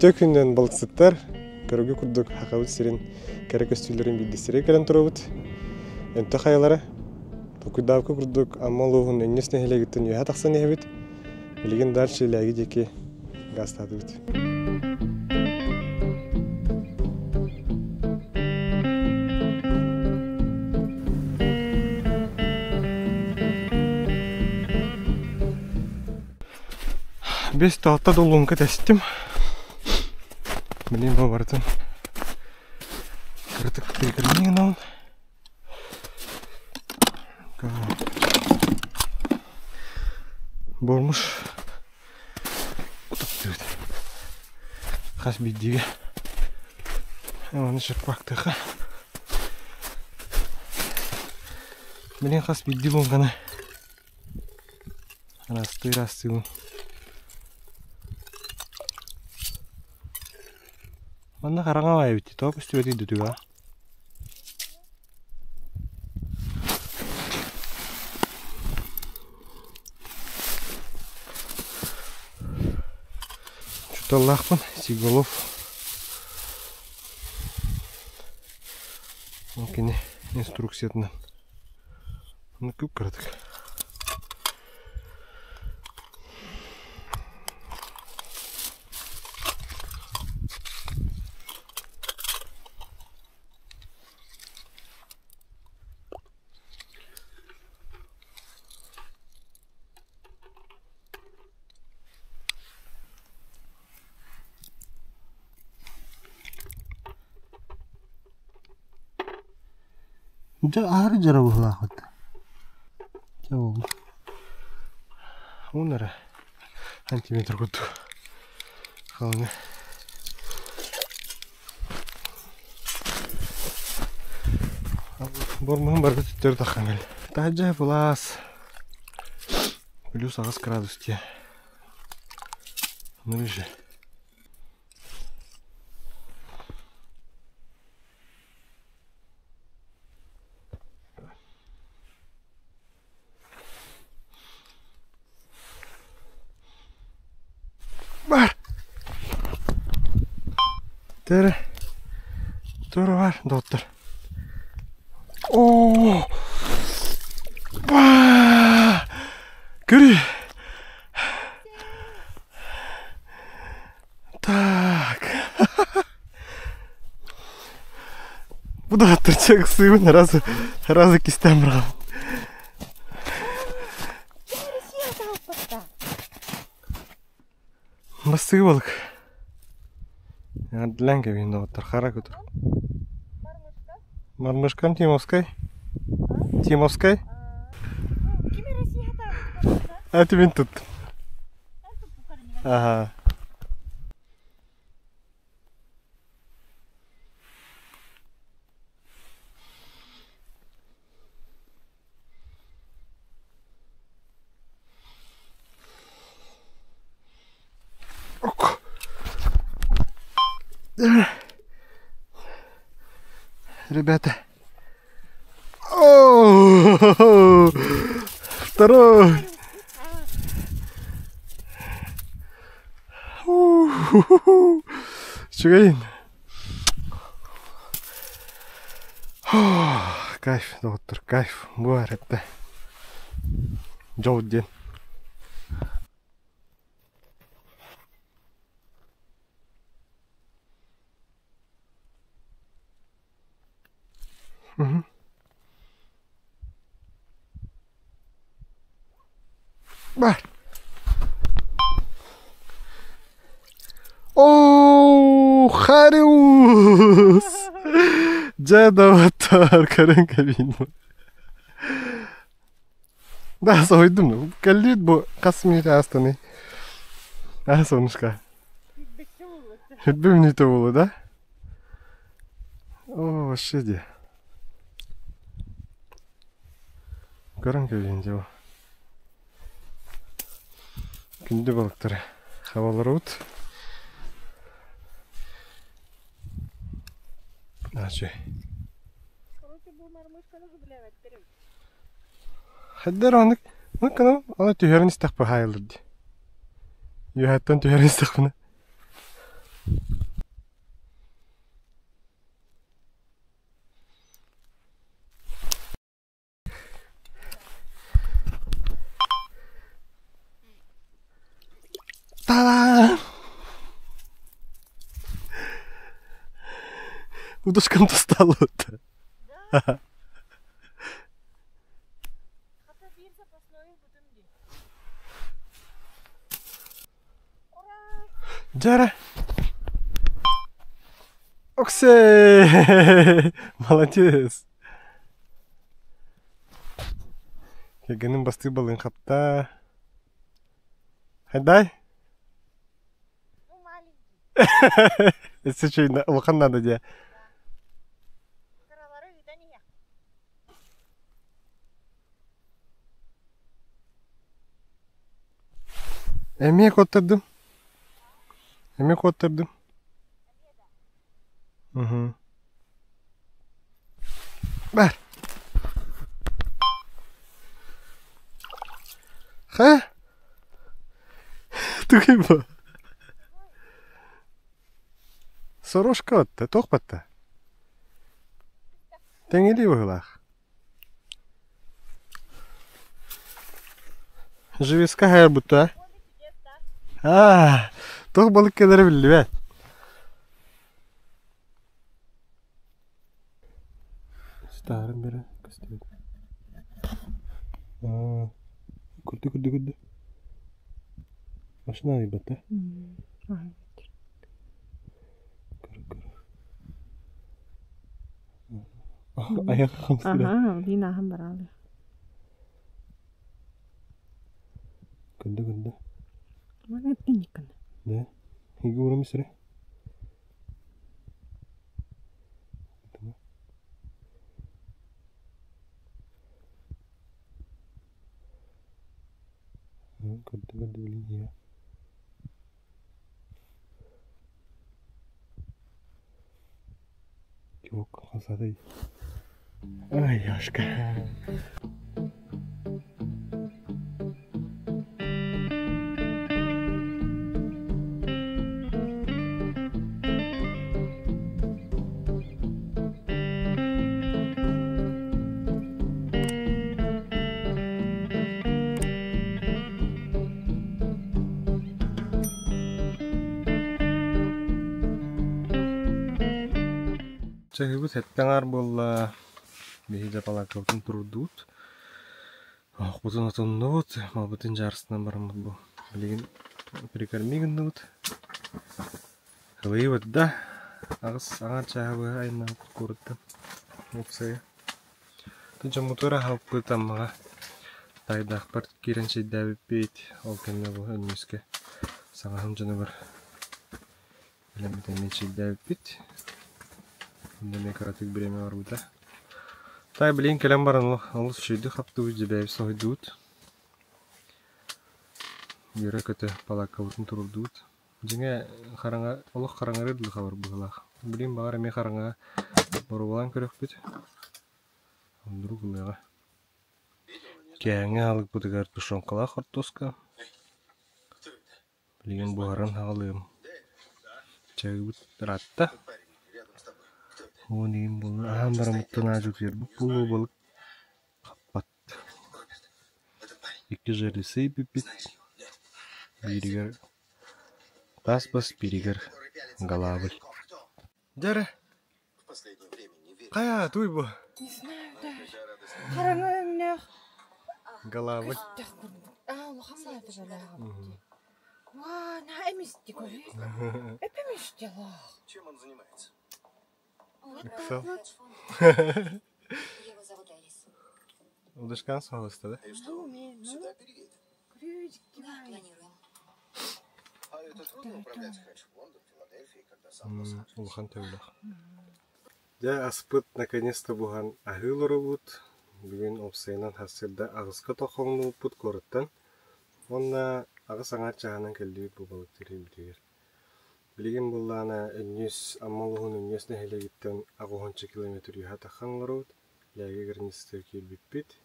Өтө күннен балықсыттар, көрігі күрдік хақауыт сирен кәрі көстүйлерін білдістері кәрін тұрабыт. Өнті қайылары, бұкыдавқы күрдік амалуғын өннесіне хелегіттін үйә тақсан ебіт. Білген даршы ләгі деке ғастады бұд. Бес талта долуңға тәсіттім. Білен бұл бардым. Кірдік бекірмеген ауын. Болмыш. Ұтып дөйді. Қас бейдегі. Әманы шырпақтыға. Білен қас бейді болғаны. Расты. Манда қараңа бай бітті, топ үсті өтейді түгі. Чуталлақпын, Сиголов. Өкене инструкциятынан. Оны көп қырдық. Ağır cara bu lakıt. Tamam. Onlara santimetre koydu. Kalın. Bormağın barda tütleri takkan gel. Tacı bulas. Плюс 6 градус diye. Нырыжы. Бар. Туры бар, доктор. О! Ба! Гүрі! Так. Бұда тұрчақ сүйін разы кестен бұрған. Басығы болық. Ділән кәбейінде оттыр, қара көтір. Мармышкам Тимовскай? Тимовскай? Это вин тут. Ага. Ребята. О, второй. Чугаин. Кайф, доктор, кайф. Бывает это. Джоудин. Бар. О, Хариус! Жадаватар карен кабин. Да, сойдым. Калит бу касмир астаны. А сонушка. Хитбим не то было, да? О, вообще де. Карен кабин жо. Күнді балықтары хавалары ұт. Ачы. Хаддар оңдық. Мұнкана ала түйерін істақ ба хайылырды. Үйәттен түйерін істақ бұны. Та-дам! Удочкам достало. Хата bir запасной будем ли. Ура! Джара! Оксей! Молодец! Кегенин басты балын капта. Хайдай! Ну, маленький. Это что, лохан надо где? Каралары вида не я. Эмне коттырдым? Эмне коттырдым? Угу. Бар. Ха? Тугай ба. Сорожка отта, тоқпатта. Теңели бағылақ. Живеска хайр бұтта. Тоқ балық кедері білді бәт. Старым бері көстебет. Күрді. Машина айбат, да? Аяқ қамсыда. Лина хам барали. Күнді. Мана тинникан. Да? Хиги урамы сірі? Күнді білін еа. Yok, hasada. Ay yaşka. Чагыбыз хеттеңар болла. Бейді палакаутын тұрдуд. Құтын атыннуд. Малбытын жарысынан барымыз бұл. Білеген прикормигін нуд. Хылайы өдді. Ағыз аңар чағыбы айна көрді. Оқсайы. Түнчі мұтыра халып көтамыға. Тайдақ бір кереншей дәбіп бейт. Ол кәміне бұл өнмеске. Саңағым жыны бір. Білемеден меншей дәбіп бейт. Мне каратык время варбыта. Тай блин келем баран алыс шүйді қапты өз дебәйіп сойдуд. Бері көті палакка ұтын тұрдуд. Жеңе олық қараңа рыдлы қабар бұғылақ. Блин бағар әме қараңа бұрғылан көрек бет. Ондыру күлеға. Кәңе алық бұдығар тұшонқыла қортоска. Блин бұғаран ағылығым. Чәгі бұд ратта. Онын бұл ағамбарамыттың ажук жер бұл болып қаппат. Екі жерлі сей біппет. Бірігер бас бірігер галавыл. Жәрі? Қая туй бұл? Не знаю даже. Қараңа өміне. Галавыл. Лохамда это же лягам. Ва, на эмисти көре. Эпемеште лах. Чем он занимается? Excel. Его зовут Элис. Удышкан соғылысты, да? И что, сюда переедет? Да, планируем. А это трудно управлять хедж-фондом в Филадельфии, когда сам посадишь. Улхан тәуліқ. Я аспыт наконец-то бұған ағылыры бұд. Бүгін опсайынан хасырда ағысқа тоқыңны бұд көріттен. Онна ағыс аңар чағанан кәлді бұл балықтыры білдегер. Білген бұллана үнес амалығын үнесіне хелегіттен ағуғанчы километр юха таққанларуд. Ләге гернистер келбіппет.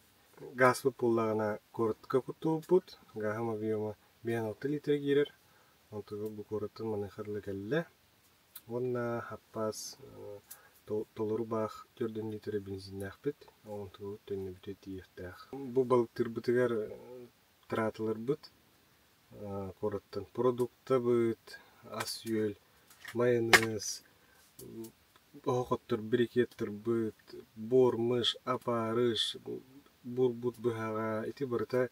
Газ бұд бұллағына көрітқа күту бұд. Ғағама биома 5-6 литр керер. Онтығы бұл көріттен маны қырлы кәлі. Онна хаппас толору бах 4 литр бензин нахпет, он ту төнне бүтет иехтах. Бу балыктыр бутыгар тратылар бут. Кораттан продукта бут, асюэл, майонез, оғоттыр брикеттер бут, бормыш, апарыш, бурбут быхага, ити барыта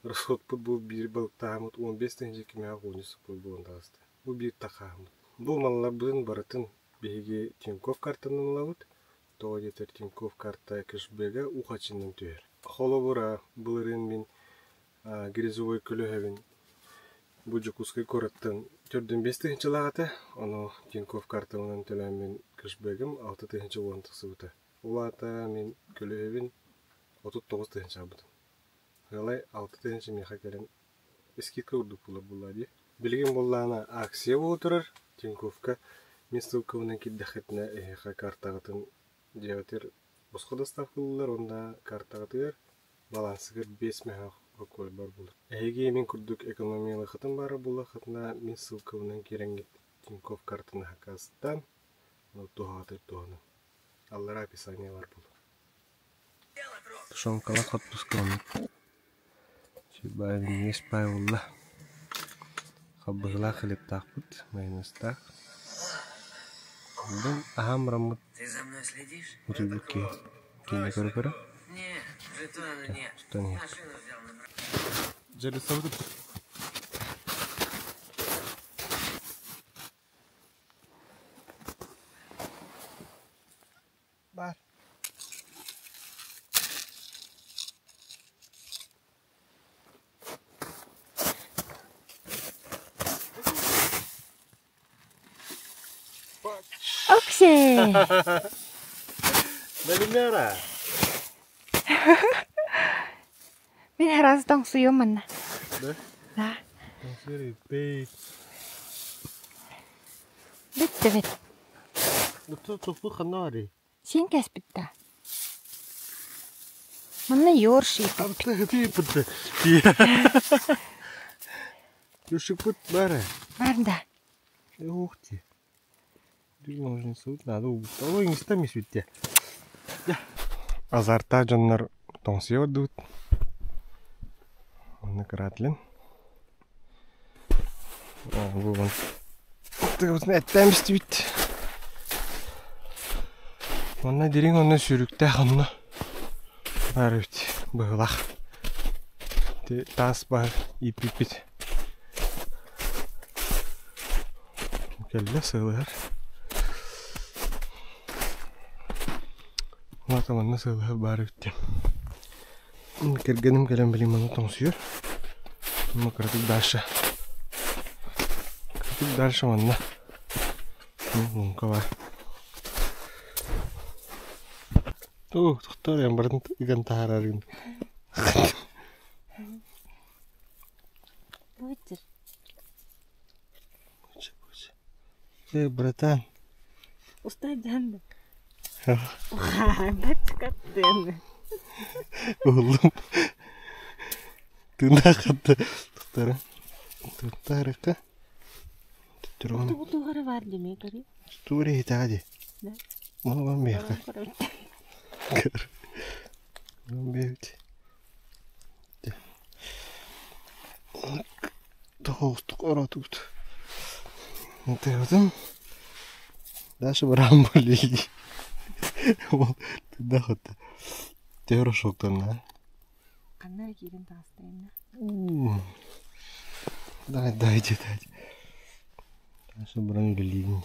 расход бут бу бир балыктамыт 15 тенге кемега гонус бу бундасты. Бу бир такамыт. Бу маллар бын барытын беге Тинькофф картанын лабыт, то жетер Тинькофф карта кэшбэга ухачынын түйер. Холобура булырын мен грязевой көлөһөбүн бу жукускай кораттан 4-5 тыгынчы лагата, ону Тинькофф картанын төлөм мен кэшбэгим 6 тыгынчы уантыксы бута. Улата мен көлөһөбүн 39 тыгынчы абытын. Галай 6 тыгынчы меха келен скидка урдук булади. Билген боллана акция болу турар Тинькоффка. Мен ссылкавынан киддахетне эха картагатын диатер боско доставкалар, онда картагатыр балансыгыр 5 меха кой бар булur. Эге мен курдук экономиялык хатын бары була хатына мен ссылкавынан кереңге Тинькофф картаны хакастан, но тугатыр туганы. Аллар описание бар бул. Тушонкала отпускам. Чебай не спайвулла. Хабыгла хлеб тахпут, майонезтах. Ахам рамут. Ты за мной следишь? Рыбки. Ты не корпора? Нет, жетона нет. Что нет? Машину взял на Жарисауды. Бар. Оксей! Налимера. Мен хараздың суё манна. Да? Да. Смотри, бей. Битті бит. Тут ханаари. Сен кәс битті. Манна ёрши. Типа. Юшипут бара. Барда. Ух ты. Можно суд надо. Ой, не стами светя. Азарта жаннар тоңсый ордут. Оны кратлин. Бүгін. Тығызын әттәмісті бит. Оны дерен оны сүрікті ғынны. Бары бит. Бұғылақ. Тас бар. Ипіп бит. Келді сығылар. Атаманна сылы бары бит. Кергенім келем білем оны тоңсүйір. Мы кірдік дальше. Кірдік дальше манна. Мұнқа бар. Тұқтар ямбардың иған тағарарың. Вытер. Братан. Устай жанды. Бачкаттен. Oğlum. Tuna katta. Tutara. Tutara ka. Tuturum. Bu tuğara var demek ki. Tuture hita hadi. Ne? Onu ben bir yaka. Kır. Ben bir yaka. Toğustuk aratut. Nteodım. Daşı bıram böyle. Tuna katta. Teoro şoktan ha. Kanlar girin tastayım. Дайте. Daşı bıram geleyim.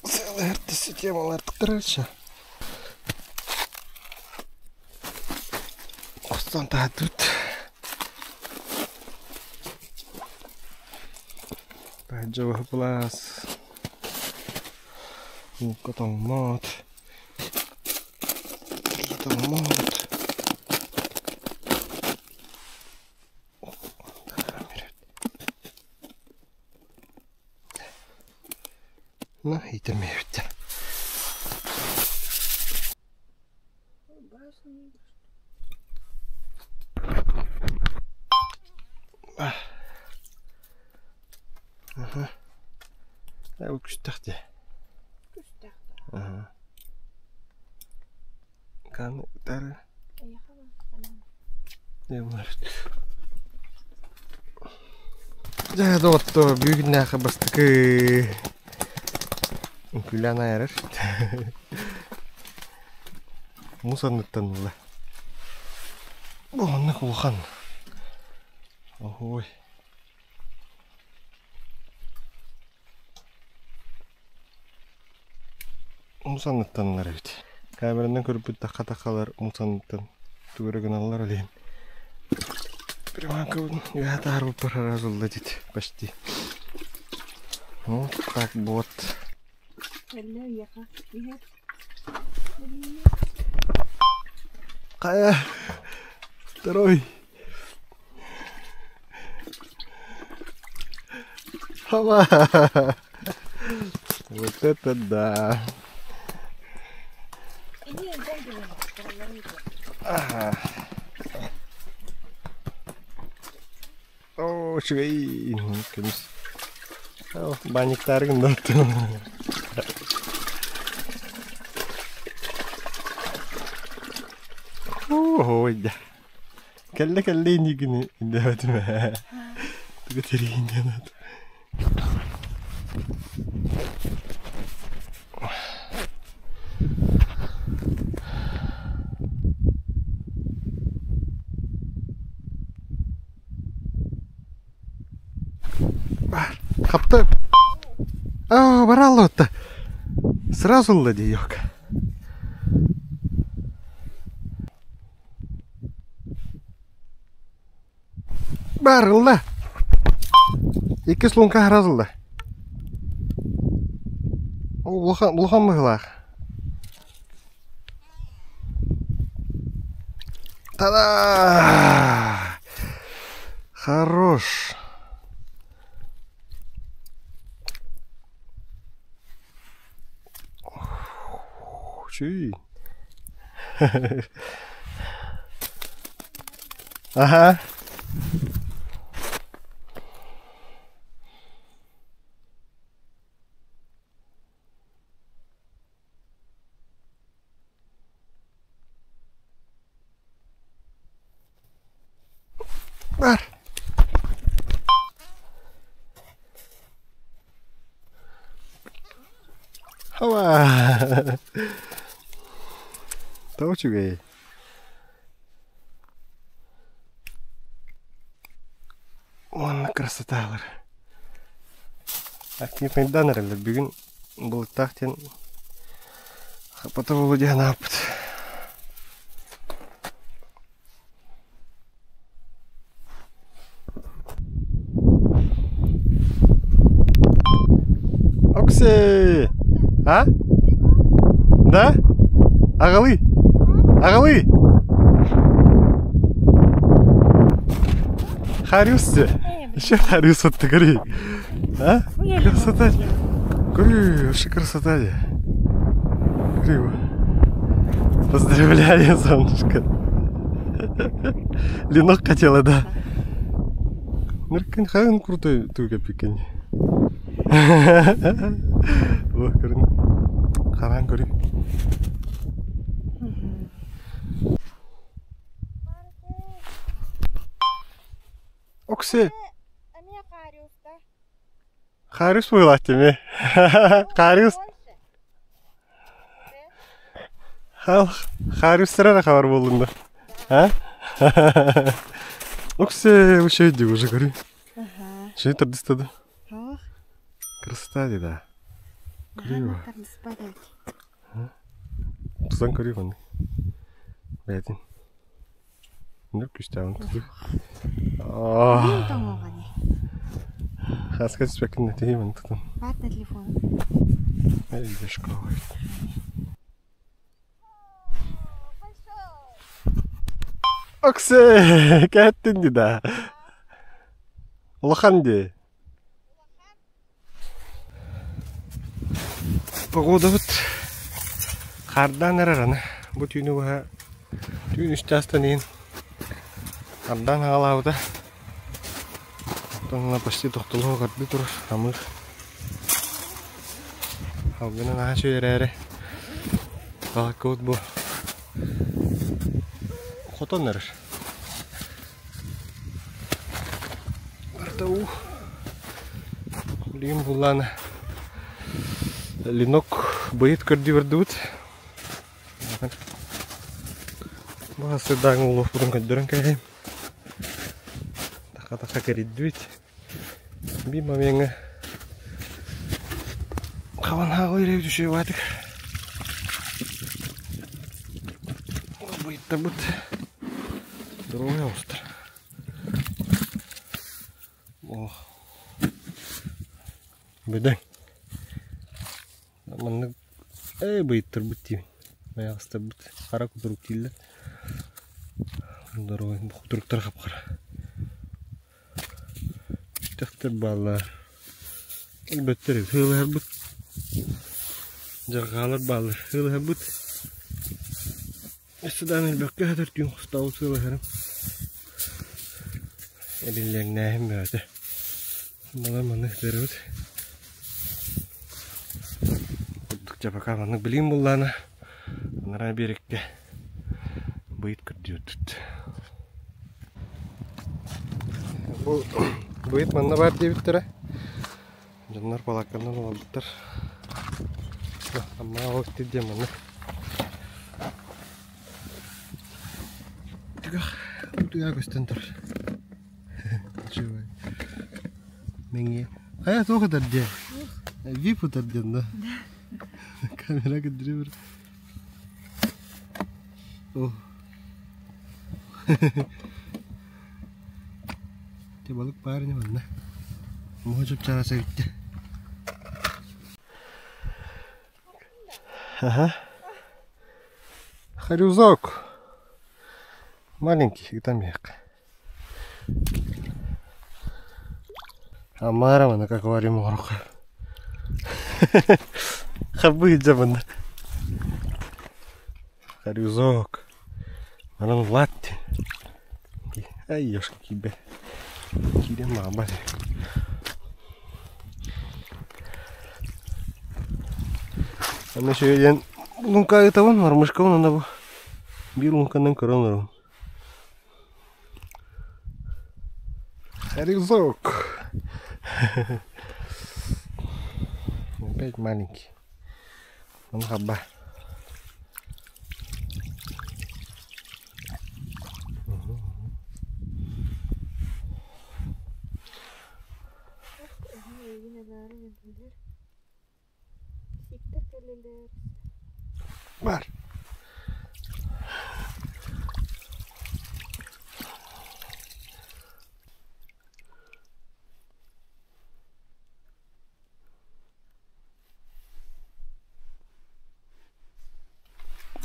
Целый артист темалар тыкырыча. Остан татут. Баджава плас. Котомот. На, итемевте. Ау күстәхте. Ага. Kan tara. Жада отто бүгүннәхе бастыкы. Күлән айрыр. Мусанныттан була. Буны кулхан. Ой. Мусанныттанлар бит. Камерадан көрүп бит такалар мусанныттан. Түгөрөгөн аллар элем. Приманка я тару проразвал дит почти. Вот так вот. Кая. Второй. Хава. Вот это да. Ага. О, швей. О, баниктарың датты. Ой, да. Кәлле нигіне индәвәтіме. Түгітері индәвәт. Хапты. А, бараллы-то. Сразу ладиёк. Барылла. Ике слонка разылды. Улхан мыгылах. Та-да! Хорош. Чуй. Ага. Бар. Хава. Таучугай. Вон красоталар. Актив майданерлер бүгүн булыктактен хапата болудян апыт. Окси! А? Да? Агалы? Агалы? Харюссе? Еще харюс от ты, а? Красота. Говорю, вообще красота. Говорю. Поздравляю, солнышко. Ленок хотела, да? Ну, крутой туга пикань. Ох, харан говорю. Окси. Харюс была тебе. Харюс. Харюс сразу хабар болдун. А? Окси, вообще иди уже говорю. Что это дистада? Красота, да. Криво. Тузан криво. Бәдин. Ну, күстәвен туды. Хаска спекін нәтеймен тұтын. Бата телефон. Әлде школай. Окси, кәттін дейді. Улахан де. Погода вот. Қардан әрараны. Бұл түйіні бұға. Түйін үшті астанейін. Қардан ағалауыда. Тонна почти тоқтылығы қарды тұр. Амыр. Halgının aha şöyle Balakot bu. Koton nerir? Burada Bilgin bulan Linok bayit kırdı verdi. Bu sedang uluh putun kajuran kayak taka kiri duit bi mameng kawan aku ini tuh sih wadik bayit tabut dorongnya ustar oh bedeng mana bayit terbuti Maya tabut para kuturuk tilla Dorong bu kuturuk terkapar Tekter balar Elbette hılı herbut Jagalar balar hılı herbut Estadan elbette hadir diyon kustavu hılı herim Elin nehim böyle Bunlar manık derut Kudukça bakar manık bileyim bullana Onlara birlikte Bayit kırıyor tut Bu bayit manna var diye bittere Canlar balaklarından olabilir Ama o vakti diye manna Tuga göster Coba Mengi Hayat o kadar diye Bir putar diye Kamera kediriyor Oh Dia balık bari ne var ne? Mau coba cara saya gitu. Ага. Харюзок. Маленький, там мягко. Амара mana как варим морок. Хабы джабана. Харюзок. Mana латти. Ай, ёшки кибе. Кире мама. Ama şöyle bunun kayıtı varmış kavununda bu. Bir unkandan kırılır. Харюзок. Опять маленький. Он хаба. Var.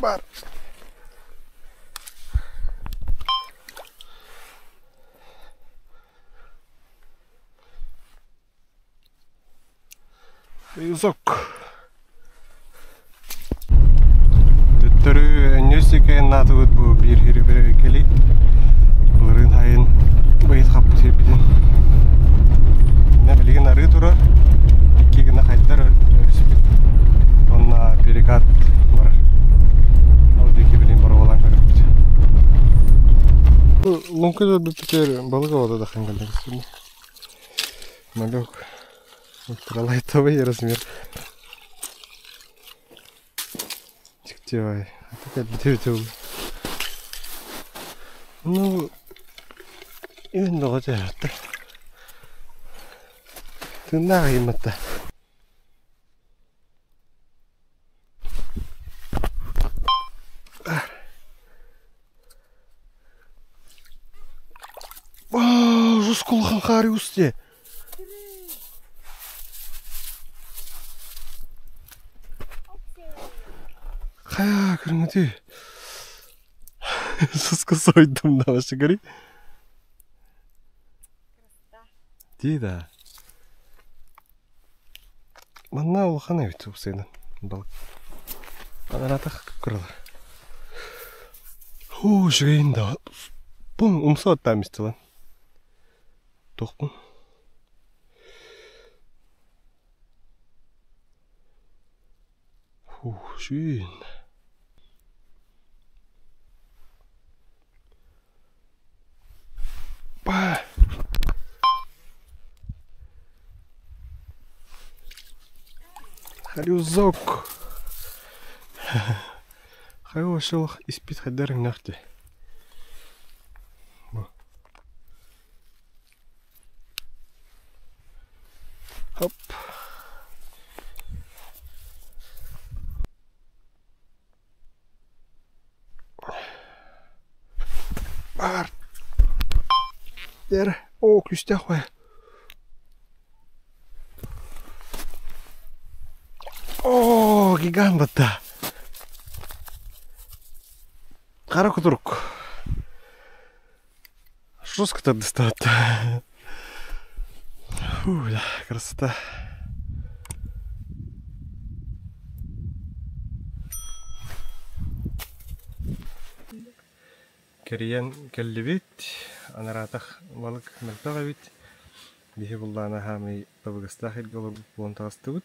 Var. Yüzük. Tüttürü üniversiteye natı bu bir hiri keli. Bunların hayın bayit kapı sebidin. Ne bilgin arı tura. İki güne kayıtlar sebid. Onunla birikat var. Orada iki bilin var olan görüntü. Mümkün bir pikir balık havada da kangallar istiyorum. Malok. Ultralay tabi yarasmıyor. Çıkıyor. Hatta bitiyor. Ну, 이건 너가 잘했다. 듣나가 임었다. 와, 저스콜한 가리우스지. 가야 그런 거지. Suska soydum da başa gari. Dida. Manna olxana YouTube senin balık. Bana atak kırılır. Huu şurayın da. Bum umsa atlamıştı lan. Dokun. Schön. Bah. Харюзок. Хорошо, испит хадар нахте. Хоп. Бар. Дер. О, күстәхвә. О, гигант бата. Қара кутурк. Жестко так достает. Фу, да, красота. Кериян келлибит, анаратах балык мөлтөгөбит. Бихи буллана хами табыгыстахит голуб болонтагыстыбыт.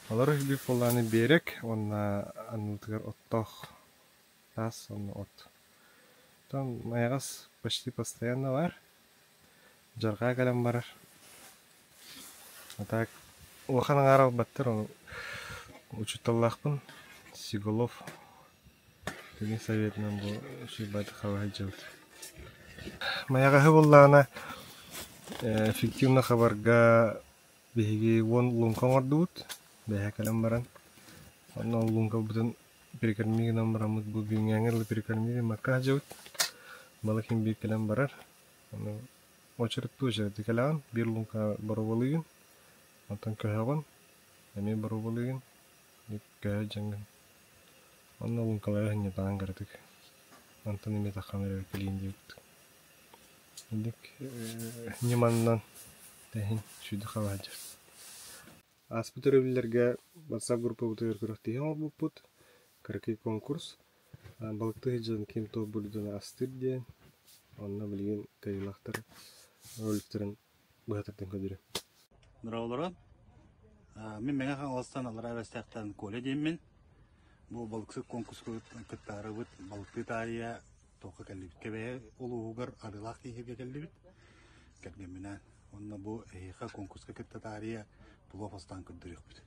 Олар биф булланы берек, онна анутгар оттох тас, онна от. Там маягас почти постоянно бар. Жарга калам барар. Так, улаханың арал баттыр, оны учуталлахпын. Сиголов. Деген советнен бұл шибаты хабар жауд. Маягахы боллана эффективна хабарга беги вон лункан ордуут. Бега калам баран. Онна лунка бутын перекармиги намрамыт бу биңяңырлы перекармиги макка жауд. Балыкин бир калам барар. Очерет тужерет калан бир лунка барубалыгын. Антан көһөгөн. Эми барубалыгын. Көһө жангын. Онна лункалары не таңгардык. Антан эми тахамер келин дейт. Индик неманнан тахин шуды хаважыр. Аспытерүллерге WhatsApp группа бутыр көрөктеген болбут. Кыркы конкурс. Балыкты жан ким то булдуна астыр ден. Онна билген кайлактар роликтерин баатырдан көдүрө. Нурауларан. Мен меңа хаңластан алар абастактан коле деймин. Бу балыксыз конкурс кыттары бут балыкты тария тока келбит кебе улуугар арылак кийге келбит. Кергеминен онна бу эйха конкурска кытта тария булофастан көдүрөк бит.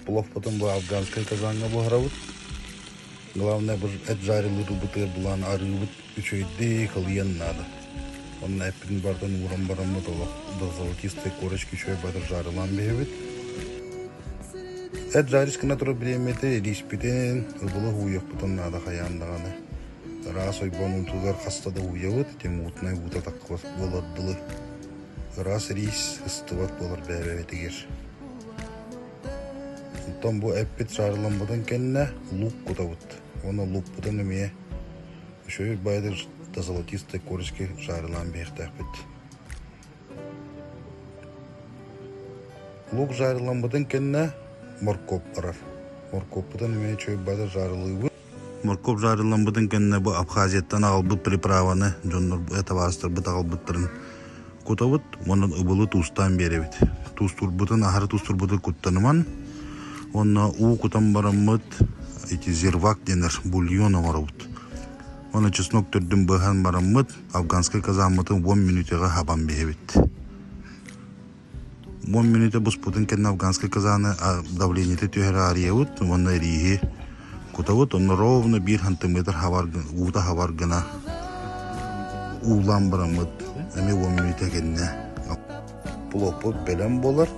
Плов потом был афганская казанга бухаравут. Главное, это жарили рубутыр булан арывут üçüydü kılyen nada. Onun hepin bardan uğram baramı dolu. Da zolotiste korочки şöyle badar жарылан бебет. Et жарышкына тұрып білемеді, ришпетен ұбылы хуйық бұтын нада қаяндағаны. Рас ойбан ұнтуғар қастада хуйавыд, тем ұтынай ұта таққылас боладдылы. Рас рейс ұстыват болар бәбәбетігер. Ұттан бұл әппет жарылан бұдан кәніне лук құтавыд. Оны лук бұдан өмее шөй байдыр да золотистый корочки жарылан бейхтәпет. Лук жарылан бұдан кәніне моркоп барар. Моркоп бұдан өмее шөй байдыр жарылығы. Моркоп жарылан бұдан кәніне бұл Абхазияттан албыт приправаны, жонлар это вастыр бұт албыттырын құтавыд, оның ұбылы тұстан беребет. Тұстур бұдан, ахары тұстур бұдан құттаныман, оны ұу құтан барамыд, зирвак денер, бульона барабыд. Оны чеснок түрдін бұған барамыд, афганскай казамытын 10 минутеға хабан бейбет. 10 минуте бұс бұтын кәдін афганскай казаны давлениеті түйері арияуд, оны рейхи құтавыд, оны ровно 1 сантиметр ұута хаваргына ұулан барамыд, әме 10 минуте кәдіне. Плопы бәлем болар,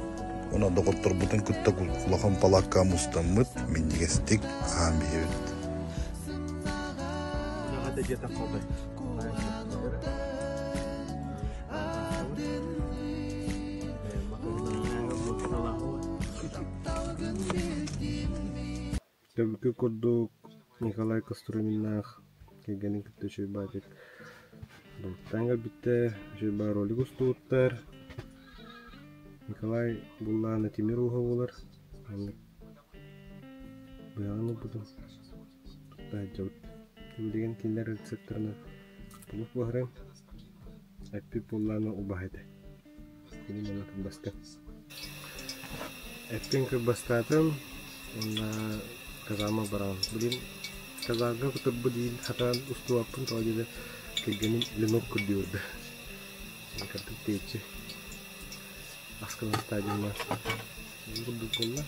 оны доғыттыр бұтын күтті құлақын палаққа мұстамыд, мендегестік ағам бейбет. Где-то қалды. Тәбікі көрдік Николай Костроминах кегенің күтті шөй бәдік. Бұлттан әлбітті шөй бә ролик ұстуыттар. Николай бұллағына темір ұға болар. Бұяғыны бұдым. Тұтта әджауыт. Білген кендер рецепторына Пулук бахрам. Эппи пулланы убахайда. Кини мана кыбаста. Эппин кыбастатым. Онда казама барам. Билин казага кутубу дин хатан устуаппын тоодеде кегенин ленок курдиурда. Картып тейчи. Аскалан стадиума. Бурду полла.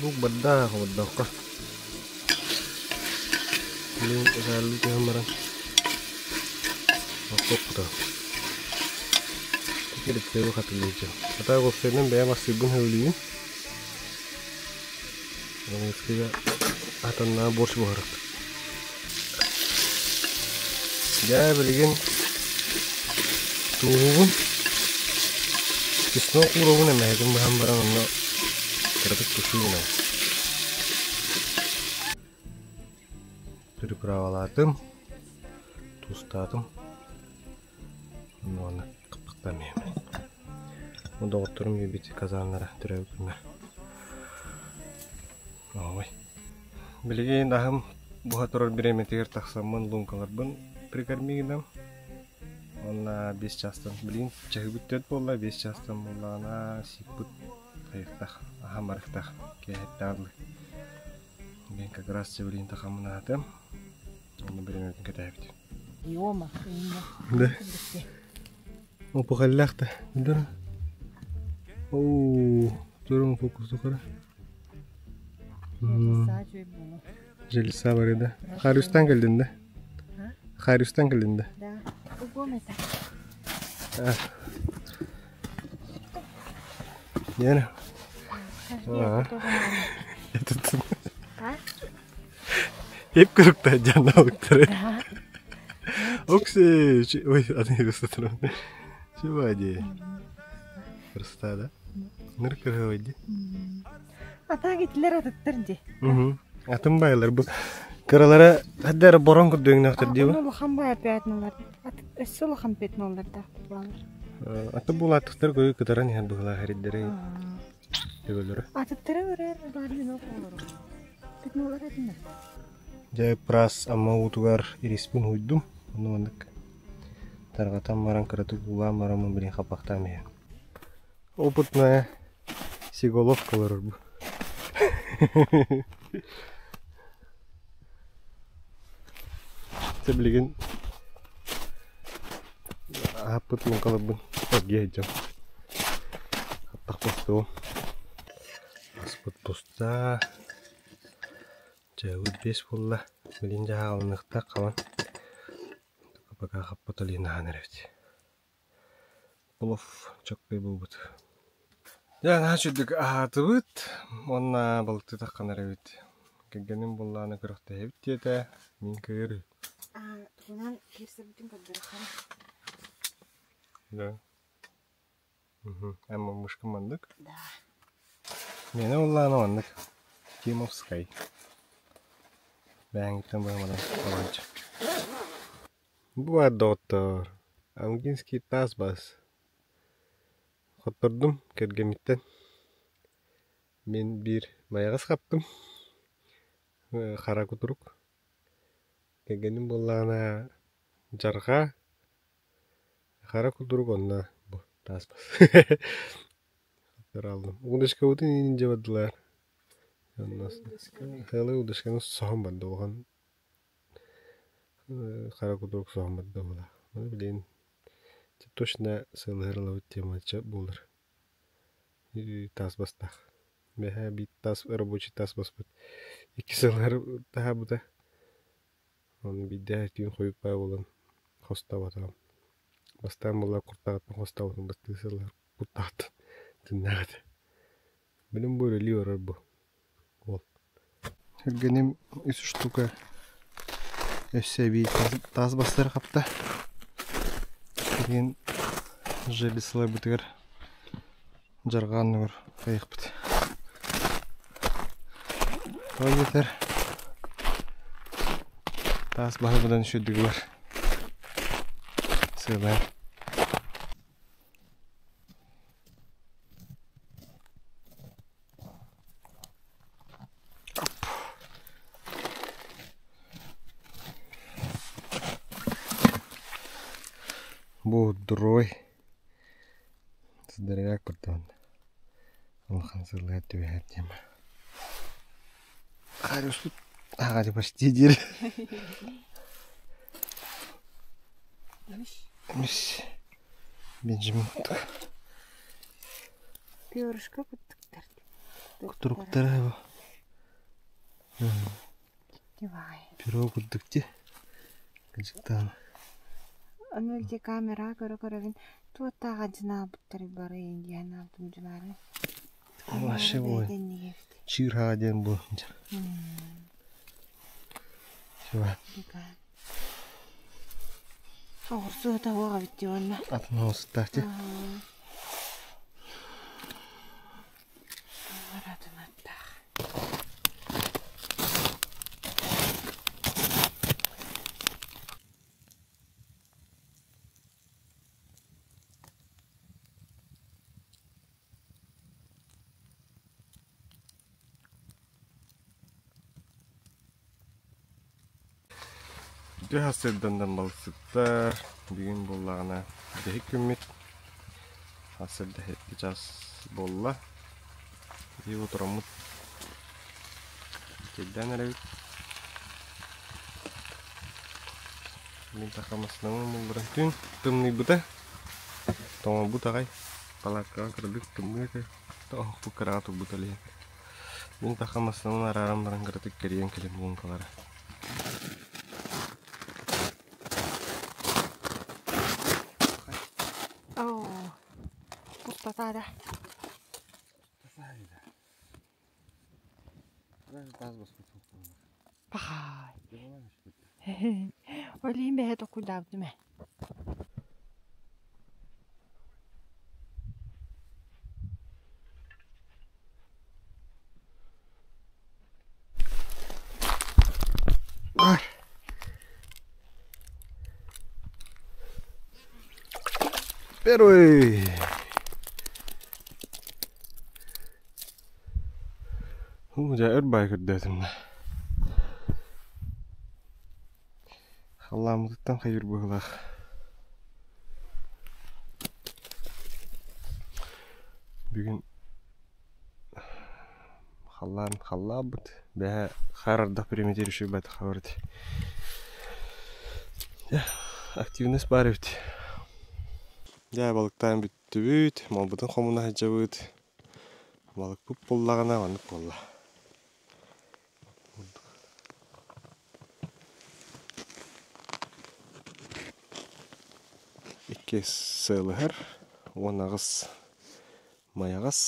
Buk benda kau benda kah? Ini selalu dia marah. Aku dah. Kita tahu kata lejo. Kata aku sebenarnya bayar masih pun heli. Yang sekitar atau na bos barat. Jadi belikan tuh. Kisno kurang nih, macam bahan barang no. Terus tusuk nih. Dari perawatan, tustatum, mana kepak nih. Untuk dokter membeli kazan lah, terus gimana? Oh, beli daham buat orang beremetir tak sama lungkang arbun prikarmi gimana? Ona без частан блин чагыттет болла без частан боллана сипут хайфтах ахамархтах кехтадлы мен как раз блин тахамнатым оны беремек кетебит Йома. да опухаллахта дыр о турун фокусу кара желса бар еді Харюстан келдің да Харюстан келдің да Да. Угомета. Яна. Hep kırıkta canlı baktırı. Okse, ой, adını göstereyim. Şu vadi. Просто да. Nırkır vadi. Ата гитлер атыттырды. Atın baylar bu. Karalara haddara boran kuduğun nokta diyor. Onu хamba yapıyatınlar. Esolu hampetnollar da. Atı bulattıklar koyu kıtaran yan buğla haridleri. Diyorlar. Atıttırı örer, barlı nok olur. Petnollar atınlar. Jai pras amma utugar irispun huydum. Onu andık. Targatan maran karatuk buğa maran membeli kapakta mı? Oputna sigolov kalır bu. Saya belikan apa tuh kalau bun pagi aja kapak posto spot posta jauh baseball lah beliin jauh nekta kawan apakah kapot alina nerevti polof çok bebut ya nasıl dik ahatut mana balıktı takkan nerevti kegenin bullana kırıkta hepti de min kırı Tunan kersebtin kadar. Да. Ama muşka mandık. Да. Mene ollağına mandık. Kimovskay. Ben gittim bakmadan kalanca. Bu var doktor. Amginski tas bas. Oturdum kergemitten. Ben bir mayağız kaptım. Kara kuturuk. Kegenin bollağına jarga. Kara kuturuk onda bu tas bas. Aldım. Udışka utin inince badılar. Hali udışkanın soğan badı oğan. Kara kuturuk soğan badı oğla. Onu bileyim. Точно сылгырлау темача булыр. Тас бастах. Беха бит тас рабочий тас баспыт. Ики сылгыр таха бута. Он бидде түйін қойып бай болан хоста батам. Бастан бола куртагатын хоста батам басты сылгыр куртагатын. Тыннагады. Білім бөлі ли орар бұл. Ол. Хергенем 3 штука FCB тас бастар қапта. Кейін желісілі бұтығыр жарғаны ғыр қайық бұт. Ол етер. Тас бағы бұдан үшедігі бар. Сыйлайым. Буддрой. Здоровяк потом. Он хансырлает тебе тема. Харюс, ага, почти дир. Миш. Бенджамин. Пёрышко куттуктар. Кутуруктар его. Девай. Пирог кутукти. Качтан. Аны где камера көрө-көрөгүн туаттага жынабыттары бары индияна абдым жумары. Ваше бой. Чирха ден бу. Чува. Орсу тавага битти онна. Атна устахти. Hasseldandan balsıttar. Bugün bollağına dehik kümmit. Hassel dehik jas bolla. Bir oturamut. Kedden arayıp. Min takamasına mı bıraktın? Tımni buta. Tamam buta kay. Palakka kırdık tımni kay. Tamam bu karatu buta lihat. Min takamasına mı araram barang kırdık keriyen kelim bungalara. Пустата. Пахай. Олим бе то кудавды ме. Первый. Жайыр байкырдатым. Халламдыктан хайыр быгылах. Бүгүн халлабыт. Бә харарда примитер үші бәті хабарды. Активность бар бит. Балыктан бүтті бүт. Малбытын қомына хаджа бүт. Балык бүп боллағана ғанып болла. Икке сылығыр, онағыз маяғыз,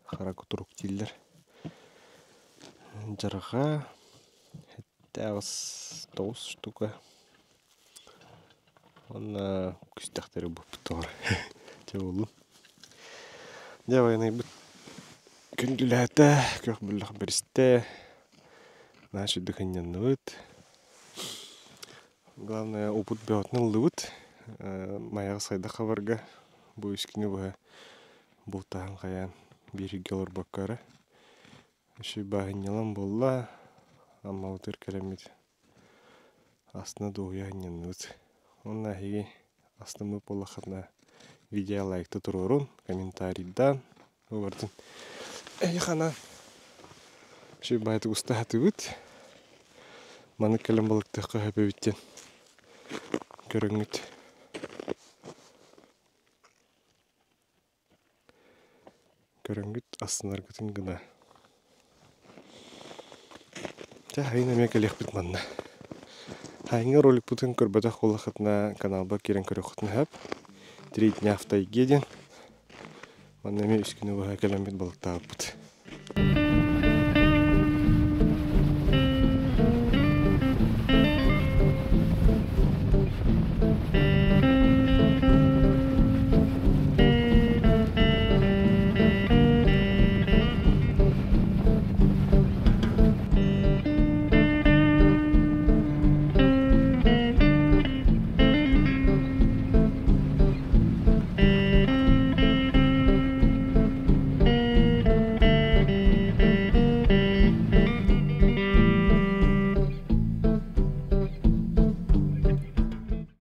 қара күтірук дейлер. Жарға, әттәғыз 9 штука. Оны күстәқтері бұп тұғыр. Жауылын. Жауайнай бұт. Күнділәті, көк бүліқ бірісті. Нашы дүкеннен ұйт. Главное, опыт бәуатны ұлды Маяғы сайда қабарға бұл үскіні бұға бұлтағын қаян бері келір баққары. Үші бағын елан болла, амма ұтыр кәлемет астына доғияғын өт. Оның әйге астымы болла қатына видео лайкты тұрғырын, комментарийдан олардың әй қанан. Үші байты ұста әті өт. Маны кәлем балықты қағапы өттен көріңіт. Көріңгіт астынар күтін ғына. Хайын әмек әлек біт манна. Хайынға ролик бұтын көрбәді қолы қытына каналба керен көрі қытын әп. Тірейтіне автай геден. Манна әме үскіні бұға кәлемет балықта бұт.